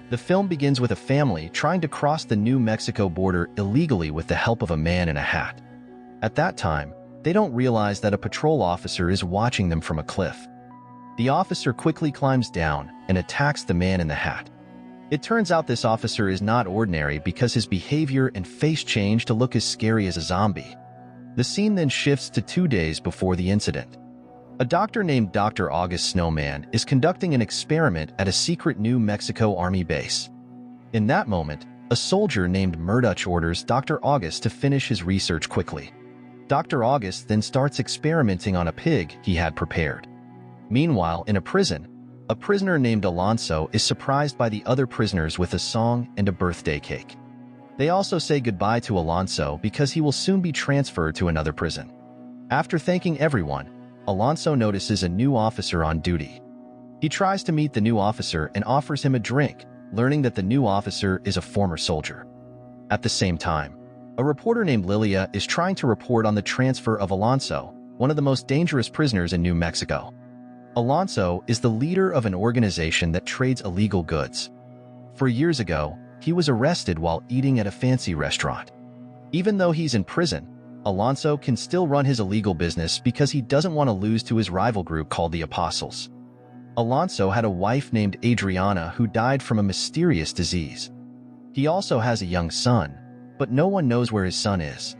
The film begins with a family trying to cross the New Mexico border illegally with the help of a man in a hat. At that time, they don't realize that a patrol officer is watching them from a cliff. The officer quickly climbs down and attacks the man in the hat. It turns out this officer is not ordinary because his behavior and face change to look as scary as a zombie. The scene then shifts to 2 days before the incident. A doctor named Dr. August Snowman is conducting an experiment at a secret New Mexico Army base. In that moment, a soldier named Murdoch orders Dr. August to finish his research quickly. Dr. August then starts experimenting on a pig he had prepared. Meanwhile, in a prison, a prisoner named Alonso is surprised by the other prisoners with a song and a birthday cake. They also say goodbye to Alonso because he will soon be transferred to another prison. After thanking everyone, Alonso notices a new officer on duty. He tries to meet the new officer and offers him a drink, learning that the new officer is a former soldier. At the same time, a reporter named Lilia is trying to report on the transfer of Alonso, one of the most dangerous prisoners in New Mexico. Alonso is the leader of an organization that trades illegal goods. 4 years ago, he was arrested while eating at a fancy restaurant. Even though he's in prison, Alonso can still run his illegal business because he doesn't want to lose to his rival group called the Apostles. Alonso had a wife named Adriana who died from a mysterious disease. He also has a young son, but no one knows where his son is.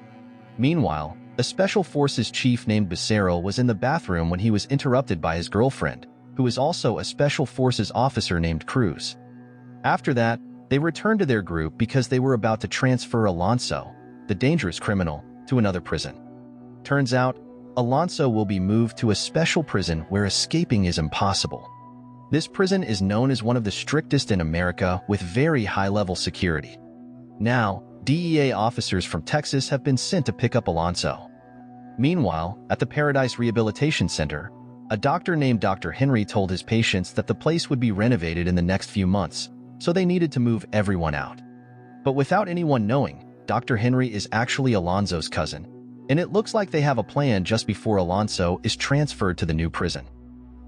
Meanwhile, a Special Forces chief named Becerril was in the bathroom when he was interrupted by his girlfriend, who is also a Special Forces officer named Cruz. After that, they returned to their group because they were about to transfer Alonso, the dangerous criminal, to another prison. Turns out, Alonso will be moved to a special prison where escaping is impossible. This prison is known as one of the strictest in America with very high-level security. Now, DEA officers from Texas have been sent to pick up Alonso. Meanwhile, at the Paradise Rehabilitation Center, a doctor named Dr. Henry told his patients that the place would be renovated in the next few months, so they needed to move everyone out. But without anyone knowing, Dr. Henry is actually Alonso's cousin, and it looks like they have a plan just before Alonso is transferred to the new prison.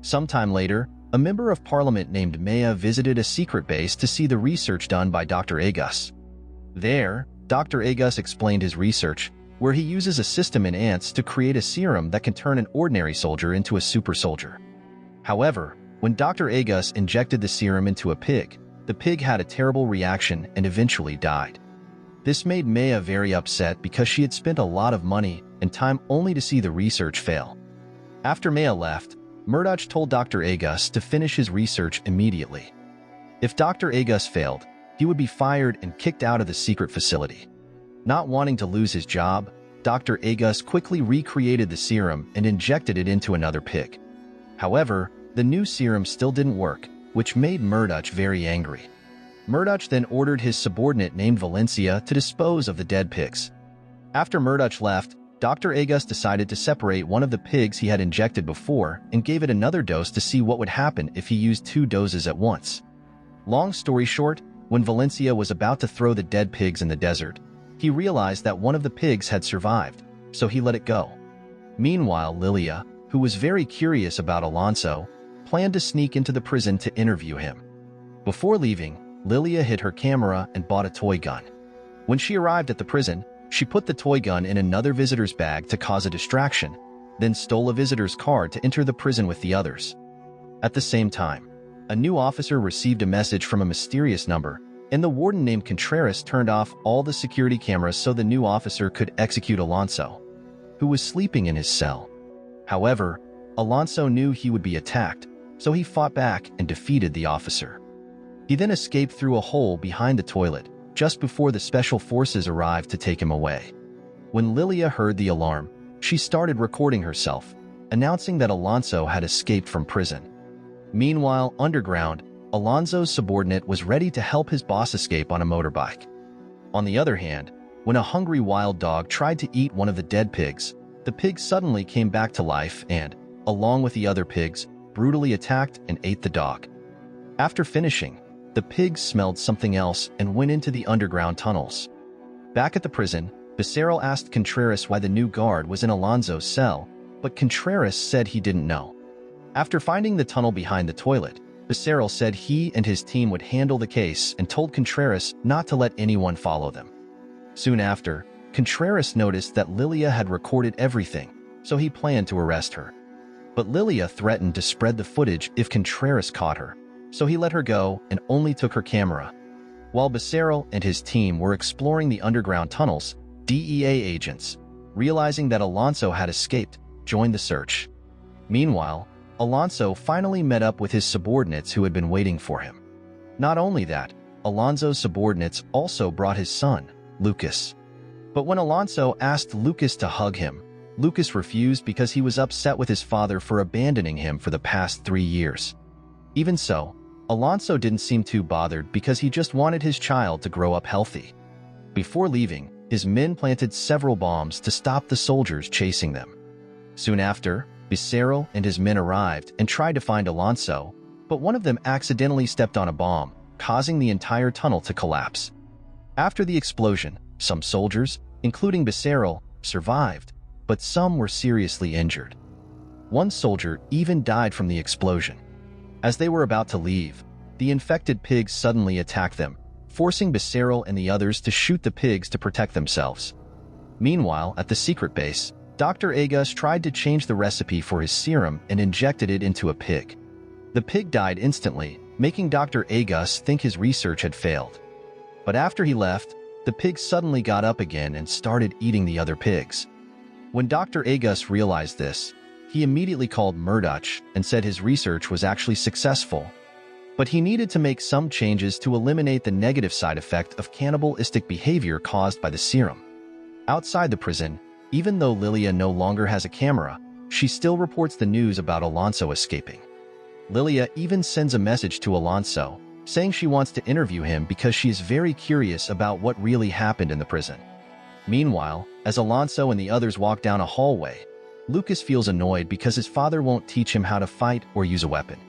Sometime later, a member of parliament named Maya visited a secret base to see the research done by Dr. Agus. There, Dr. Agus explained his research, where he uses a system in ants to create a serum that can turn an ordinary soldier into a super soldier. However, when Dr. Agus injected the serum into a pig, the pig had a terrible reaction and eventually died. This made Maya very upset because she had spent a lot of money and time only to see the research fail. After Maya left, Murdoch told Dr. Agus to finish his research immediately. If Dr. Agus failed, he would be fired and kicked out of the secret facility. Not wanting to lose his job, Dr. Agus quickly recreated the serum and injected it into another pig. However, the new serum still didn't work, which made Murdoch very angry. Murdoch then ordered his subordinate named Valencia to dispose of the dead pigs. After Murdoch left, Dr. Agus decided to separate one of the pigs he had injected before and gave it another dose to see what would happen if he used 2 doses at once. Long story short, when Valencia was about to throw the dead pigs in the desert, he realized that one of the pigs had survived, so he let it go. Meanwhile, Lilia, who was very curious about Alonso, planned to sneak into the prison to interview him. Before leaving, Lilia hid her camera and bought a toy gun. When she arrived at the prison, she put the toy gun in another visitor's bag to cause a distraction, then stole a visitor's card to enter the prison with the others. At the same time, a new officer received a message from a mysterious number, and the warden named Contreras turned off all the security cameras so the new officer could execute Alonso, who was sleeping in his cell. However, Alonso knew he would be attacked, so he fought back and defeated the officer. He then escaped through a hole behind the toilet, just before the special forces arrived to take him away. When Lilia heard the alarm, she started recording herself, announcing that Alonso had escaped from prison. Meanwhile, underground, Alonso's subordinate was ready to help his boss escape on a motorbike. On the other hand, when a hungry wild dog tried to eat one of the dead pigs, the pig suddenly came back to life and, along with the other pigs, brutally attacked and ate the dog. After finishing, the pigs smelled something else and went into the underground tunnels. Back at the prison, Becerril asked Contreras why the new guard was in Alonso's cell, but Contreras said he didn't know. After finding the tunnel behind the toilet, Becerril said he and his team would handle the case and told Contreras not to let anyone follow them. Soon after, Contreras noticed that Lilia had recorded everything, so he planned to arrest her. But Lilia threatened to spread the footage if Contreras caught her, so he let her go and only took her camera. While Becerril and his team were exploring the underground tunnels, DEA agents, realizing that Alonso had escaped, joined the search. Meanwhile, Alonso finally met up with his subordinates who had been waiting for him. Not only that, Alonso's subordinates also brought his son, Lucas. But when Alonso asked Lucas to hug him, Lucas refused because he was upset with his father for abandoning him for the past 3 years. Even so, Alonso didn't seem too bothered because he just wanted his child to grow up healthy. Before leaving, his men planted several bombs to stop the soldiers chasing them. Soon after, Becerril and his men arrived and tried to find Alonso, but one of them accidentally stepped on a bomb, causing the entire tunnel to collapse. After the explosion, some soldiers, including Becerril, survived, but some were seriously injured. One soldier even died from the explosion. As they were about to leave, the infected pigs suddenly attacked them, forcing Becerril and the others to shoot the pigs to protect themselves. Meanwhile, at the secret base, Dr. Agus tried to change the recipe for his serum and injected it into a pig. The pig died instantly, making Dr. Agus think his research had failed. But after he left, the pig suddenly got up again and started eating the other pigs. When Dr. Agus realized this, he immediately called Murdoch and said his research was actually successful. But he needed to make some changes to eliminate the negative side effect of cannibalistic behavior caused by the serum. Outside the prison, even though Lilia no longer has a camera, she still reports the news about Alonso escaping. Lilia even sends a message to Alonso, saying she wants to interview him because she is very curious about what really happened in the prison. Meanwhile, as Alonso and the others walk down a hallway, Lucas feels annoyed because his father won't teach him how to fight or use a weapon.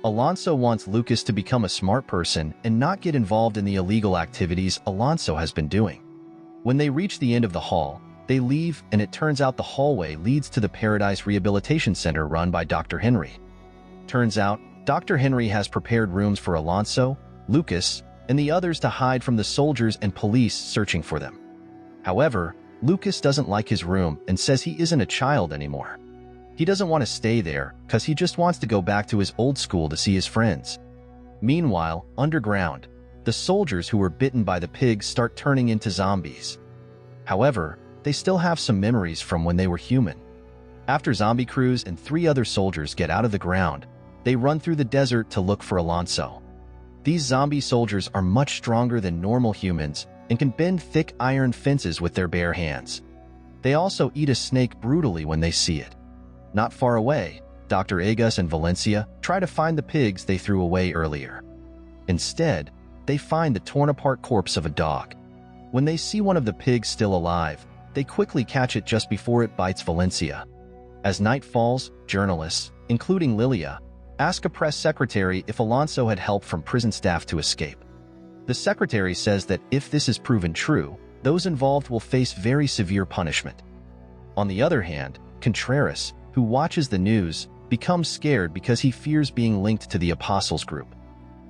Alonso wants Lucas to become a smart person and not get involved in the illegal activities Alonso has been doing. When they reach the end of the hall, they leave and it turns out the hallway leads to the Paradise Rehabilitation Center run by Dr. Henry. Turns out, Dr. Henry has prepared rooms for Alonso, Lucas, and the others to hide from the soldiers and police searching for them. However, Lucas doesn't like his room and says he isn't a child anymore. He doesn't want to stay there because he just wants to go back to his old school to see his friends. Meanwhile, underground, the soldiers who were bitten by the pigs start turning into zombies. However, they still have some memories from when they were human. After Zombie Cruz and 3 other soldiers get out of the ground, they run through the desert to look for Alonso. These zombie soldiers are much stronger than normal humans and can bend thick iron fences with their bare hands. They also eat a snake brutally when they see it. Not far away, Dr. Agus and Valencia try to find the pigs they threw away earlier. Instead, they find the torn-apart corpse of a dog. When they see one of the pigs still alive, they quickly catch it just before it bites Valencia. As night falls, journalists, including Lilia, ask a press secretary if Alonso had help from prison staff to escape. The secretary says that if this is proven true, those involved will face very severe punishment. On the other hand, Contreras, who watches the news, becomes scared because he fears being linked to the Apostles group.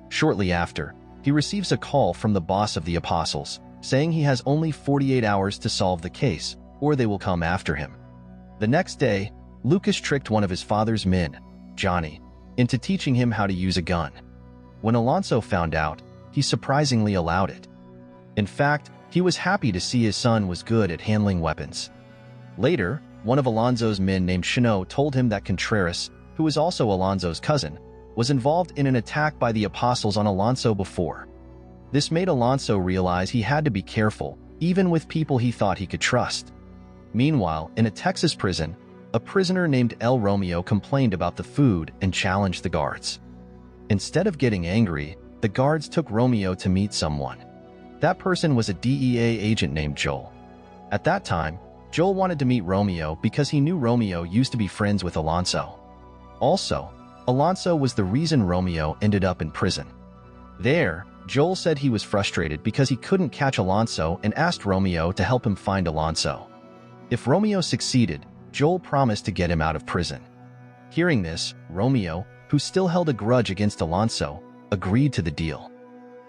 Shortly after, he receives a call from the boss of the Apostles, saying he has only 48 hours to solve the case, or they will come after him. The next day, Lucas tricked one of his father's men, Johnny, into teaching him how to use a gun. When Alonso found out, he surprisingly allowed it. In fact, he was happy to see his son was good at handling weapons. Later, one of Alonso's men named Chino told him that Contreras, who is also Alonso's cousin, was involved in an attack by the Apostles on Alonso before. This made Alonso realize he had to be careful, even with people he thought he could trust. Meanwhile, in a Texas prison, a prisoner named El Romeo complained about the food and challenged the guards. Instead of getting angry, the guards took Romeo to meet someone. That person was a DEA agent named Joel. At that time, Joel wanted to meet Romeo because he knew Romeo used to be friends with Alonso. Also, Alonso was the reason Romeo ended up in prison. There, Joel said he was frustrated because he couldn't catch Alonso and asked Romeo to help him find Alonso. If Romeo succeeded, Joel promised to get him out of prison. Hearing this, Romeo, who still held a grudge against Alonso, agreed to the deal.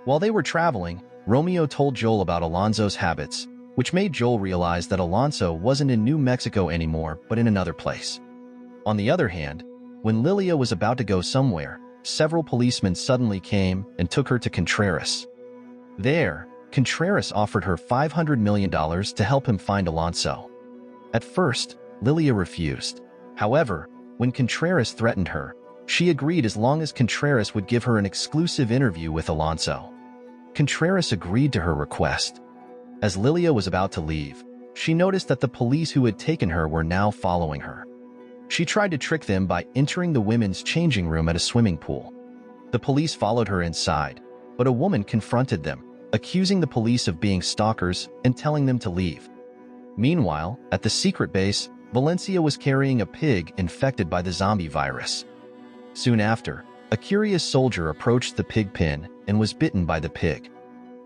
While they were traveling, Romeo told Joel about Alonso's habits, which made Joel realize that Alonso wasn't in New Mexico anymore but in another place. On the other hand, when Lilia was about to go somewhere, several policemen suddenly came and took her to Contreras. There, Contreras offered her $500 million to help him find Alonso. At first, Lilia refused. However, when Contreras threatened her, she agreed as long as Contreras would give her an exclusive interview with Alonso. Contreras agreed to her request. As Lilia was about to leave, she noticed that the police who had taken her were now following her. She tried to trick them by entering the women's changing room at a swimming pool. The police followed her inside, but a woman confronted them, accusing the police of being stalkers and telling them to leave. Meanwhile, at the secret base, Valencia was carrying a pig infected by the zombie virus. Soon after, a curious soldier approached the pig pen and was bitten by the pig.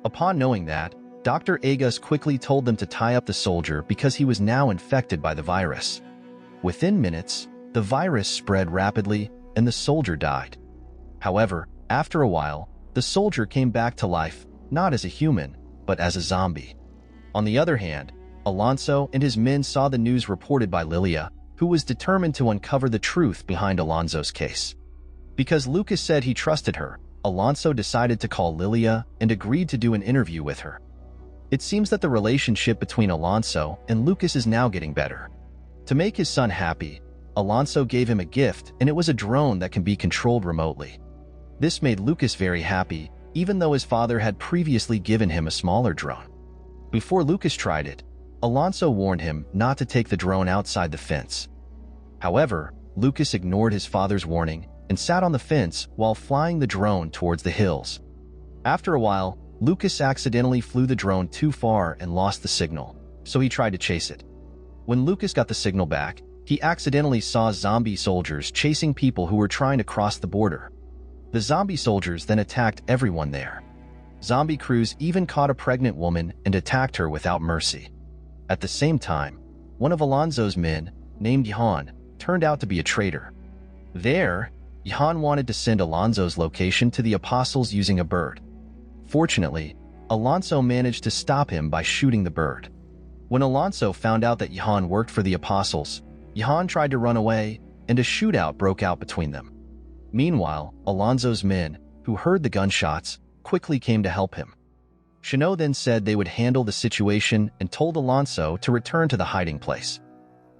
Upon knowing that, Dr. Agus quickly told them to tie up the soldier because he was now infected by the virus. Within minutes, the virus spread rapidly and the soldier died. However, after a while, the soldier came back to life, not as a human, but as a zombie. On the other hand, Alonso and his men saw the news reported by Lilia, who was determined to uncover the truth behind Alonso's case. Because Lucas said he trusted her, Alonso decided to call Lilia and agreed to do an interview with her. It seems that the relationship between Alonso and Lucas is now getting better. To make his son happy, Alonso gave him a gift, and it was a drone that can be controlled remotely. This made Lucas very happy, even though his father had previously given him a smaller drone. Before Lucas tried it, Alonso warned him not to take the drone outside the fence. However, Lucas ignored his father's warning and sat on the fence while flying the drone towards the hills. After a while, Lucas accidentally flew the drone too far and lost the signal, so he tried to chase it. When Lucas got the signal back, he accidentally saw zombie soldiers chasing people who were trying to cross the border. The zombie soldiers then attacked everyone there. Zombie crews even caught a pregnant woman and attacked her without mercy. At the same time, one of Alonso's men, named Johan, turned out to be a traitor. There, Johan wanted to send Alonso's location to the apostles using a bird. Fortunately, Alonso managed to stop him by shooting the bird. When Alonso found out that Johan worked for the apostles, Johan tried to run away, and a shootout broke out between them. Meanwhile, Alonso's men, who heard the gunshots, quickly came to help him. Chanot then said they would handle the situation and told Alonso to return to the hiding place.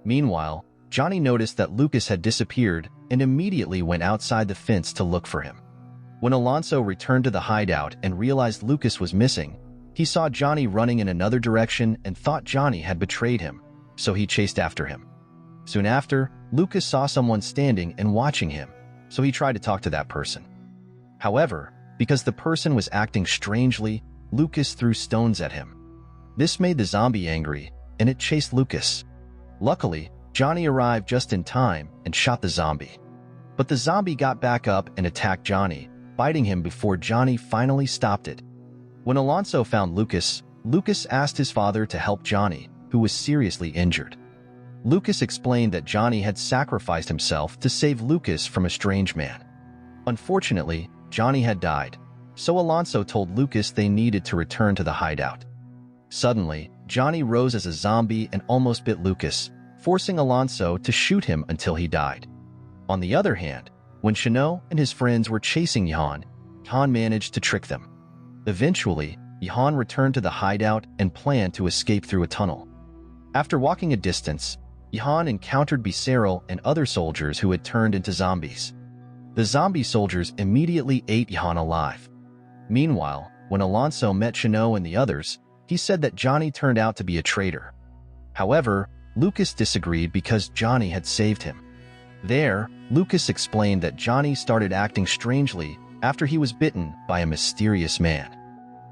Meanwhile, Johnny noticed that Lucas had disappeared and immediately went outside the fence to look for him. When Alonso returned to the hideout and realized Lucas was missing, he saw Johnny running in another direction and thought Johnny had betrayed him, so he chased after him. Soon after, Lucas saw someone standing and watching him, so he tried to talk to that person. However, because the person was acting strangely, Lucas threw stones at him. This made the zombie angry, and it chased Lucas. Luckily, Johnny arrived just in time and shot the zombie. But the zombie got back up and attacked Johnny, biting him before Johnny finally stopped it. When Alonso found Lucas, Lucas asked his father to help Johnny, who was seriously injured. Lucas explained that Johnny had sacrificed himself to save Lucas from a strange man. Unfortunately, Johnny had died, so Alonso told Lucas they needed to return to the hideout. Suddenly, Johnny rose as a zombie and almost bit Lucas, forcing Alonso to shoot him until he died. On the other hand, when Chanot and his friends were chasing Johan, Johan managed to trick them. Eventually, Johan returned to the hideout and planned to escape through a tunnel. After walking a distance, Johan encountered Becerril and other soldiers who had turned into zombies. The zombie soldiers immediately ate Johan alive. Meanwhile, when Alonso met Chanot and the others, he said that Johnny turned out to be a traitor. However, Lucas disagreed because Johnny had saved him. There, Lucas explained that Johnny started acting strangely after he was bitten by a mysterious man.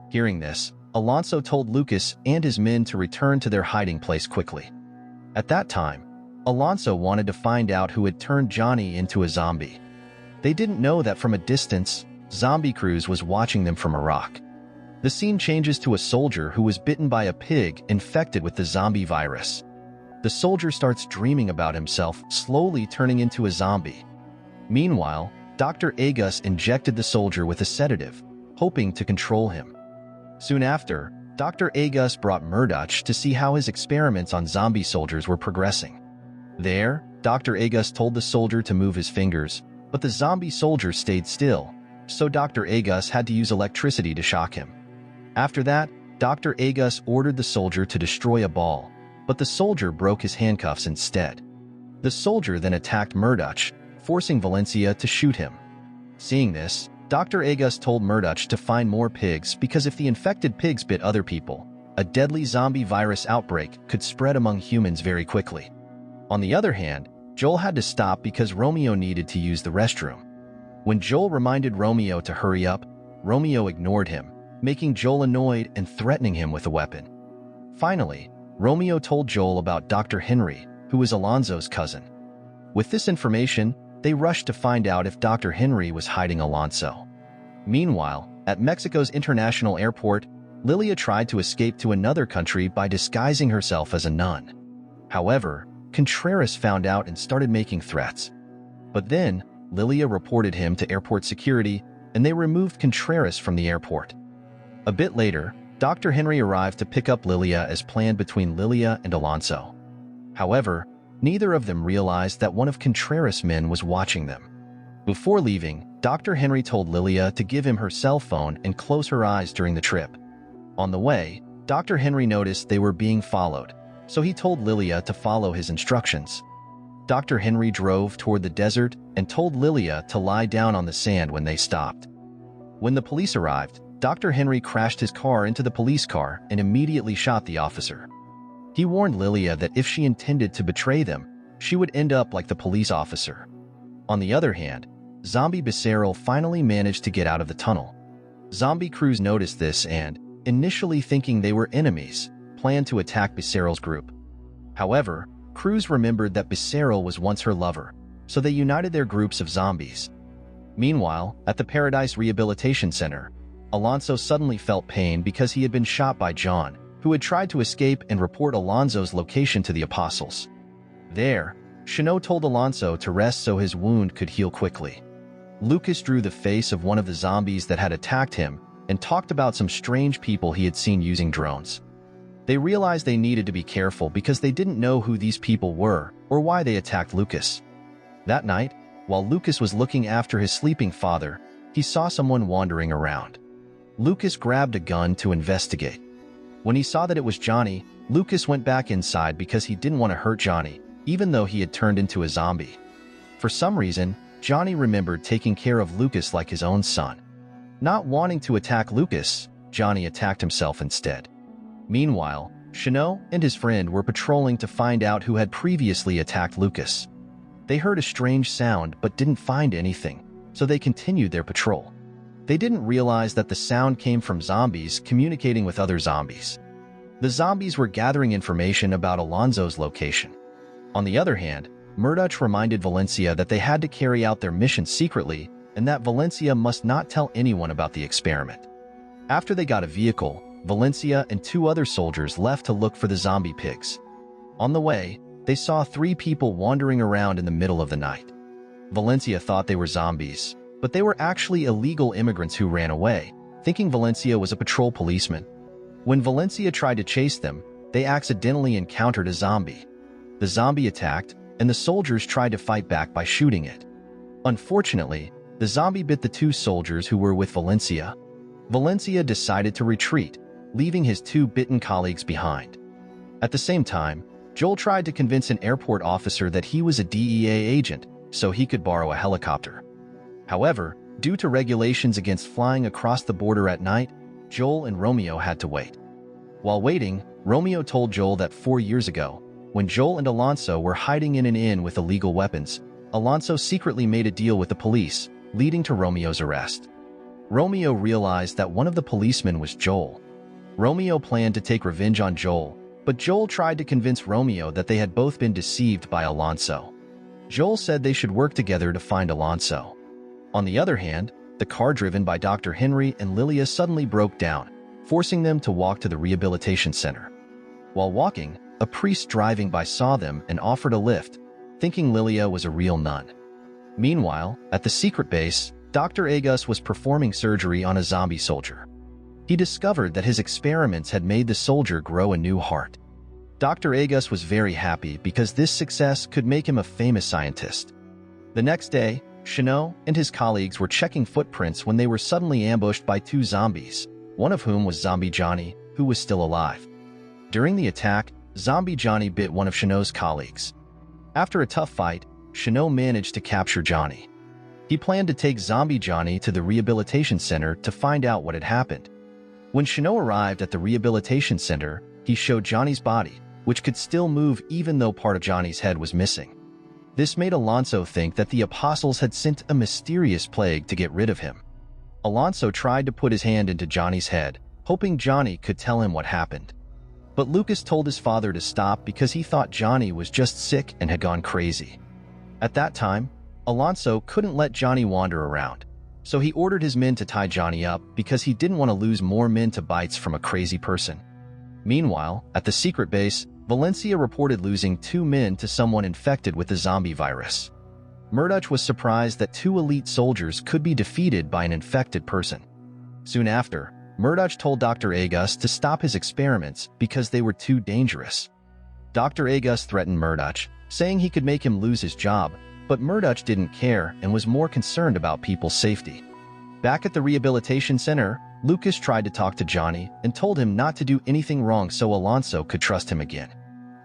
Hearing this, Alonso told Lucas and his men to return to their hiding place quickly. At that time, Alonso wanted to find out who had turned Johnny into a zombie. They didn't know that from a distance, Zombie Cruz was watching them from a rock. The scene changes to a soldier who was bitten by a pig infected with the zombie virus. The soldier starts dreaming about himself slowly turning into a zombie. Meanwhile, Dr. Agus injected the soldier with a sedative, hoping to control him. Soon after, Dr. Agus brought Murdoch to see how his experiments on zombie soldiers were progressing. There, Dr. Agus told the soldier to move his fingers, but the zombie soldier stayed still, so Dr. Agus had to use electricity to shock him. After that, Dr. Agus ordered the soldier to destroy a ball, but the soldier broke his handcuffs instead. The soldier then attacked Murdoch, forcing Valencia to shoot him. Seeing this, Dr. Agus told Murdoch to find more pigs because if the infected pigs bit other people, a deadly zombie virus outbreak could spread among humans very quickly. On the other hand, Joel had to stop because Romeo needed to use the restroom. When Joel reminded Romeo to hurry up, Romeo ignored him, making Joel annoyed and threatening him with a weapon. Finally, Romeo told Joel about Dr. Henry, who was Alonso's cousin. With this information, they rushed to find out if Dr. Henry was hiding Alonso. Meanwhile, at Mexico's international airport, Lilia tried to escape to another country by disguising herself as a nun. However, Contreras found out and started making threats. But then, Lilia reported him to airport security, and they removed Contreras from the airport. A bit later, Dr. Henry arrived to pick up Lilia as planned between Lilia and Alonso. However, neither of them realized that one of Contreras' men was watching them. Before leaving, Dr. Henry told Lilia to give him her cell phone and close her eyes during the trip. On the way, Dr. Henry noticed they were being followed, so he told Lilia to follow his instructions. Dr. Henry drove toward the desert and told Lilia to lie down on the sand when they stopped. When the police arrived, Dr. Henry crashed his car into the police car and immediately shot the officer. He warned Lilia that if she intended to betray them, she would end up like the police officer. On the other hand, Zombie Becerril finally managed to get out of the tunnel. Zombie Cruz noticed this and, initially thinking they were enemies, planned to attack Becerril's group. However, Cruz remembered that Becerril was once her lover, so they united their groups of zombies. Meanwhile, at the Paradise Rehabilitation Center, Alonso suddenly felt pain because he had been shot by John, who had tried to escape and report Alonso's location to the apostles. There, Chanot told Alonso to rest so his wound could heal quickly. Lucas drew the face of one of the zombies that had attacked him and talked about some strange people he had seen using drones. They realized they needed to be careful because they didn't know who these people were or why they attacked Lucas. That night, while Lucas was looking after his sleeping father, he saw someone wandering around. Lucas grabbed a gun to investigate. When he saw that it was Johnny, Lucas went back inside because he didn't want to hurt Johnny, even though he had turned into a zombie. For some reason, Johnny remembered taking care of Lucas like his own son. Not wanting to attack Lucas, Johnny attacked himself instead. Meanwhile, Chanot and his friend were patrolling to find out who had previously attacked Lucas. They heard a strange sound but didn't find anything, so they continued their patrol. They didn't realize that the sound came from zombies communicating with other zombies. The zombies were gathering information about Alonso's location. On the other hand, Murdoch reminded Valencia that they had to carry out their mission secretly and that Valencia must not tell anyone about the experiment. After they got a vehicle, Valencia and 2 other soldiers left to look for the zombie pigs. On the way, they saw 3 people wandering around in the middle of the night. Valencia thought they were zombies, but they were actually illegal immigrants who ran away, thinking Valencia was a patrol policeman. When Valencia tried to chase them, they accidentally encountered a zombie. The zombie attacked, and the soldiers tried to fight back by shooting it. Unfortunately, the zombie bit the 2 soldiers who were with Valencia. Valencia decided to retreat, leaving his 2 bitten colleagues behind. At the same time, Joel tried to convince an airport officer that he was a DEA agent so he could borrow a helicopter. However, due to regulations against flying across the border at night, Joel and Romeo had to wait. While waiting, Romeo told Joel that 4 years ago, when Joel and Alonso were hiding in an inn with illegal weapons, Alonso secretly made a deal with the police, leading to Romeo's arrest. Romeo realized that one of the policemen was Joel. Romeo planned to take revenge on Joel, but Joel tried to convince Romeo that they had both been deceived by Alonso. Joel said they should work together to find Alonso. On the other hand, the car driven by Dr. Henry and Lilia suddenly broke down, forcing them to walk to the rehabilitation center. While walking, a priest driving by saw them and offered a lift, thinking Lilia was a real nun. Meanwhile, at the secret base, Dr. Agus was performing surgery on a zombie soldier. He discovered that his experiments had made the soldier grow a new heart. Dr. Agus was very happy because this success could make him a famous scientist. The next day, Chenault and his colleagues were checking footprints when they were suddenly ambushed by two zombies, one of whom was Zombie Johnny, who was still alive. During the attack, Zombie Johnny bit one of Chenault's colleagues. After a tough fight, Chenault managed to capture Johnny. He planned to take Zombie Johnny to the rehabilitation center to find out what had happened. When Chenault arrived at the rehabilitation center, he showed Johnny's body, which could still move even though part of Johnny's head was missing. This made Alonso think that the apostles had sent a mysterious plague to get rid of him. Alonso tried to put his hand into Johnny's head, hoping Johnny could tell him what happened. But Lucas told his father to stop because he thought Johnny was just sick and had gone crazy. At that time, Alonso couldn't let Johnny wander around, so he ordered his men to tie Johnny up because he didn't want to lose more men to bites from a crazy person. Meanwhile, at the secret base, Valencia reported losing 2 men to someone infected with the zombie virus. Murdoch was surprised that 2 elite soldiers could be defeated by an infected person. Soon after, Murdoch told Dr. Agus to stop his experiments because they were too dangerous. Dr. Agus threatened Murdoch, saying he could make him lose his job, but Murdoch didn't care and was more concerned about people's safety. Back at the rehabilitation center, Lucas tried to talk to Johnny and told him not to do anything wrong so Alonso could trust him again.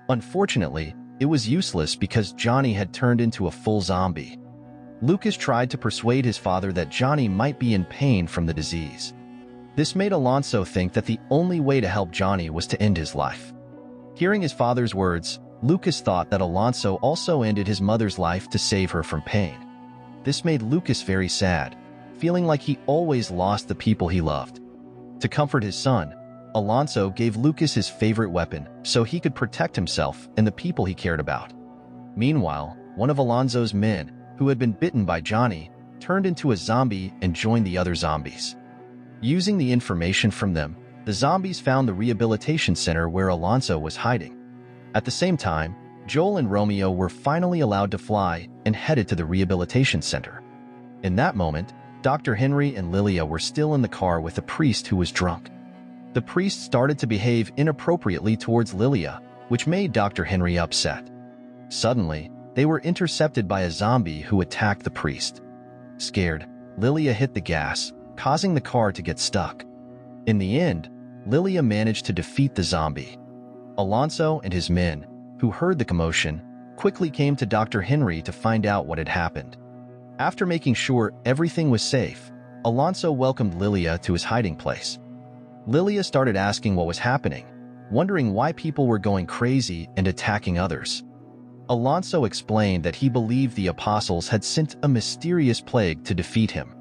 Unfortunately, it was useless because Johnny had turned into a full zombie. Lucas tried to persuade his father that Johnny might be in pain from the disease. This made Alonso think that the only way to help Johnny was to end his life. Hearing his father's words, Lucas thought that Alonso also ended his mother's life to save her from pain. This made Lucas very sad, feeling like he always lost the people he loved. To comfort his son, Alonso gave Lucas his favorite weapon so he could protect himself and the people he cared about. Meanwhile, one of Alonso's men, who had been bitten by Johnny, turned into a zombie and joined the other zombies. Using the information from them, the zombies found the rehabilitation center where Alonso was hiding. At the same time, Joel and Romeo were finally allowed to fly and headed to the rehabilitation center. In that moment, Dr. Henry and Lilia were still in the car with a priest who was drunk. The priest started to behave inappropriately towards Lilia, which made Dr. Henry upset. Suddenly, they were intercepted by a zombie who attacked the priest. Scared, Lilia hit the gas, causing the car to get stuck. In the end, Lilia managed to defeat the zombie. Alonso and his men, who heard the commotion, quickly came to Dr. Henry to find out what had happened. After making sure everything was safe, Alonso welcomed Lilia to his hiding place. Lilia started asking what was happening, wondering why people were going crazy and attacking others. Alonso explained that he believed the apostles had sent a mysterious plague to defeat him.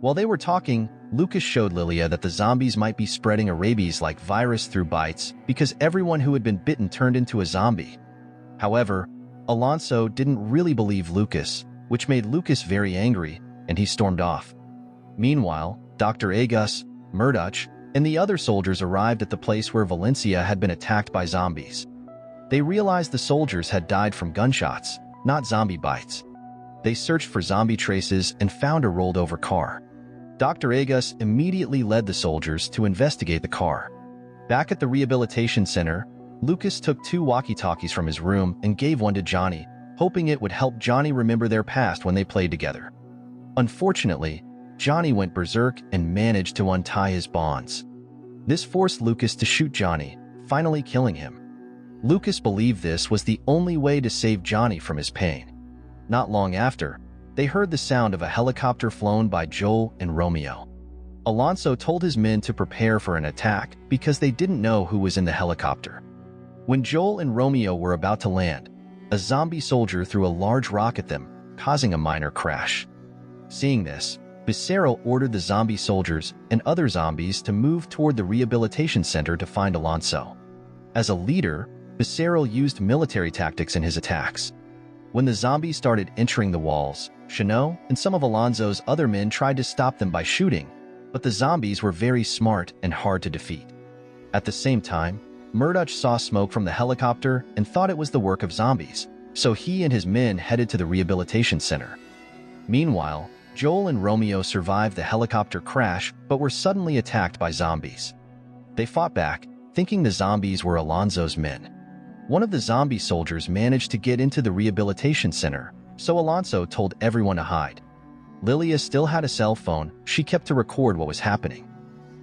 While they were talking, Lucas showed Lilia that the zombies might be spreading a rabies-like virus through bites because everyone who had been bitten turned into a zombie. However, Alonso didn't really believe Lucas, which made Lucas very angry, and he stormed off. Meanwhile, Dr. Agus, Murdoch, and the other soldiers arrived at the place where Valencia had been attacked by zombies. They realized the soldiers had died from gunshots, not zombie bites. They searched for zombie traces and found a rolled-over car. Dr. Agus immediately led the soldiers to investigate the car. Back at the rehabilitation center, Lucas took 2 walkie-talkies from his room and gave one to Johnny, hoping it would help Johnny remember their past when they played together. Unfortunately, Johnny went berserk and managed to untie his bonds. This forced Lucas to shoot Johnny, finally killing him. Lucas believed this was the only way to save Johnny from his pain. Not long after, they heard the sound of a helicopter flown by Joel and Romeo. Alonso told his men to prepare for an attack because they didn't know who was in the helicopter. When Joel and Romeo were about to land, a zombie soldier threw a large rock at them, causing a minor crash. Seeing this, Becerra ordered the zombie soldiers and other zombies to move toward the rehabilitation center to find Alonso. As a leader, Becerra used military tactics in his attacks. When the zombies started entering the walls, Chenault and some of Alonso's other men tried to stop them by shooting, but the zombies were very smart and hard to defeat. At the same time, Murdoch saw smoke from the helicopter and thought it was the work of zombies, so he and his men headed to the rehabilitation center. Meanwhile, Joel and Romeo survived the helicopter crash but were suddenly attacked by zombies. They fought back, thinking the zombies were Alonso's men. One of the zombie soldiers managed to get into the rehabilitation center, so Alonso told everyone to hide. Lilia still had a cell phone she kept to record what was happening.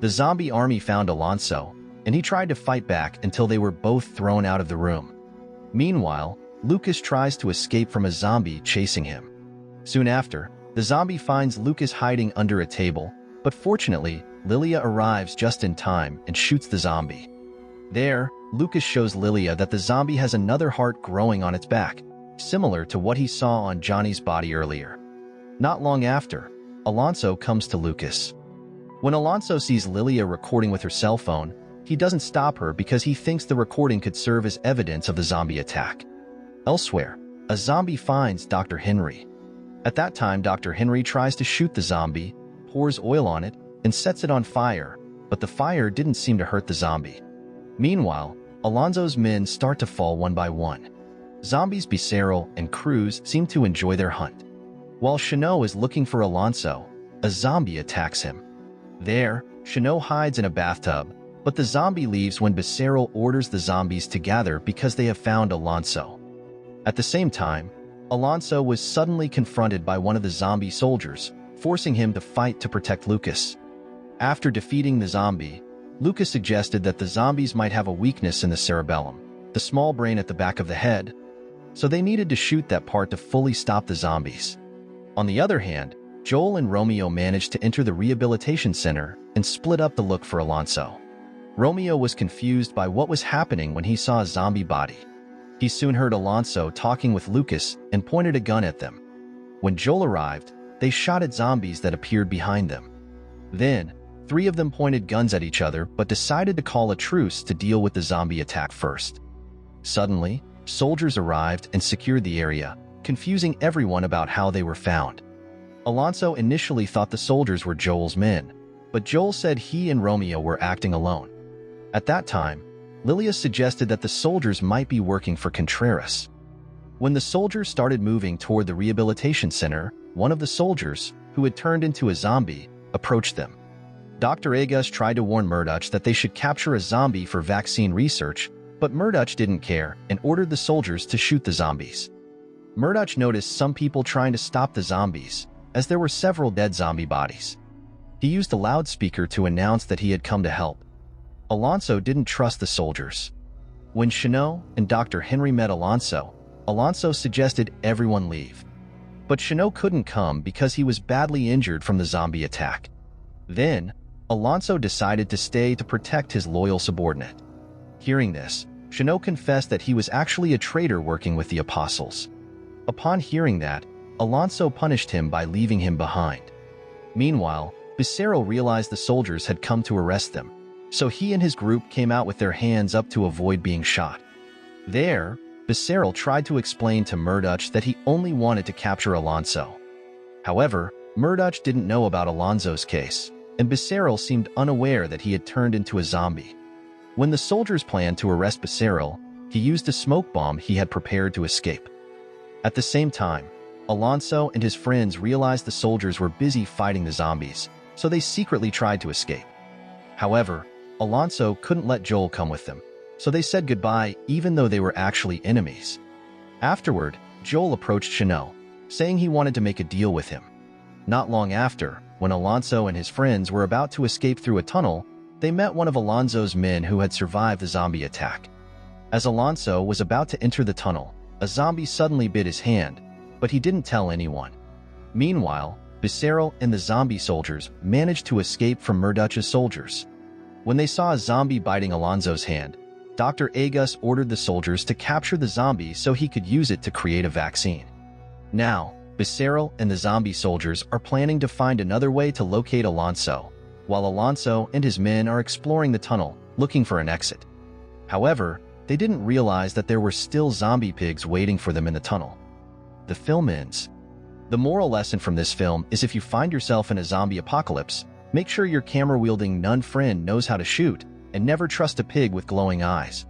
The zombie army found Alonso, and he tried to fight back until they were both thrown out of the room. Meanwhile, Lucas tries to escape from a zombie chasing him. Soon after, the zombie finds Lucas hiding under a table, but fortunately, Lilia arrives just in time and shoots the zombie. There, Lucas shows Lilia that the zombie has another heart growing on its back, similar to what he saw on Johnny's body earlier. Not long after, Alonso comes to Lucas. When Alonso sees Lilia recording with her cell phone, he doesn't stop her because he thinks the recording could serve as evidence of the zombie attack. Elsewhere, a zombie finds Dr. Henry. At that time, Dr. Henry tries to shoot the zombie, pours oil on it, and sets it on fire, but the fire didn't seem to hurt the zombie. Meanwhile, Alonso's men start to fall one by one. Zombies Becerril and Cruz seem to enjoy their hunt. While Chino is looking for Alonso, a zombie attacks him. There, Chino hides in a bathtub, but the zombie leaves when Becerril orders the zombies to gather because they have found Alonso. At the same time, Alonso was suddenly confronted by one of the zombie soldiers, forcing him to fight to protect Lucas. After defeating the zombie, Lucas suggested that the zombies might have a weakness in the cerebellum, the small brain at the back of the head, so they needed to shoot that part to fully stop the zombies. On the other hand, Joel and Romeo managed to enter the rehabilitation center and split up the look for Alonso. Romeo was confused by what was happening when he saw a zombie body. He soon heard Alonso talking with Lucas and pointed a gun at them. When Joel arrived, they shot at zombies that appeared behind them. Then, 3 of them pointed guns at each other but decided to call a truce to deal with the zombie attack first. Suddenly, soldiers arrived and secured the area, confusing everyone about how they were found. Alonso initially thought the soldiers were Joel's men, but Joel said he and Romeo were acting alone. At that time, Lilia suggested that the soldiers might be working for Contreras. When the soldiers started moving toward the rehabilitation center, one of the soldiers, who had turned into a zombie, approached them. Dr. Agus tried to warn Murdoch that they should capture a zombie for vaccine research, but Murdoch didn't care and ordered the soldiers to shoot the zombies. Murdoch noticed some people trying to stop the zombies, as there were several dead zombie bodies. He used a loudspeaker to announce that he had come to help. Alonso didn't trust the soldiers. When Chino and Dr. Henry met Alonso, Alonso suggested everyone leave. But Chino couldn't come because he was badly injured from the zombie attack. Then, Alonso decided to stay to protect his loyal subordinate. Hearing this, Chino confessed that he was actually a traitor working with the apostles. Upon hearing that, Alonso punished him by leaving him behind. Meanwhile, Becerril realized the soldiers had come to arrest them, so he and his group came out with their hands up to avoid being shot. There, Becerril tried to explain to Murdoch that he only wanted to capture Alonso. However, Murdoch didn't know about Alonso's case, and Becerril seemed unaware that he had turned into a zombie. When the soldiers planned to arrest Becerril, he used a smoke bomb he had prepared to escape. At the same time, Alonso and his friends realized the soldiers were busy fighting the zombies, so they secretly tried to escape. However, Alonso couldn't let Joel come with them, so they said goodbye even though they were actually enemies. Afterward, Joel approached Chino, saying he wanted to make a deal with him. Not long after, when Alonso and his friends were about to escape through a tunnel, they met one of Alonso's men who had survived the zombie attack. As Alonso was about to enter the tunnel, a zombie suddenly bit his hand, but he didn't tell anyone. Meanwhile, Becerril and the zombie soldiers managed to escape from Murdoch's soldiers. When they saw a zombie biting Alonso's hand, Dr. Agus ordered the soldiers to capture the zombie so he could use it to create a vaccine. Now, Becerril and the zombie soldiers are planning to find another way to locate Alonso, while Alonso and his men are exploring the tunnel, looking for an exit. However, they didn't realize that there were still zombie pigs waiting for them in the tunnel. The film ends. The moral lesson from this film is if you find yourself in a zombie apocalypse, make sure your camera-wielding nun friend knows how to shoot, and never trust a pig with glowing eyes.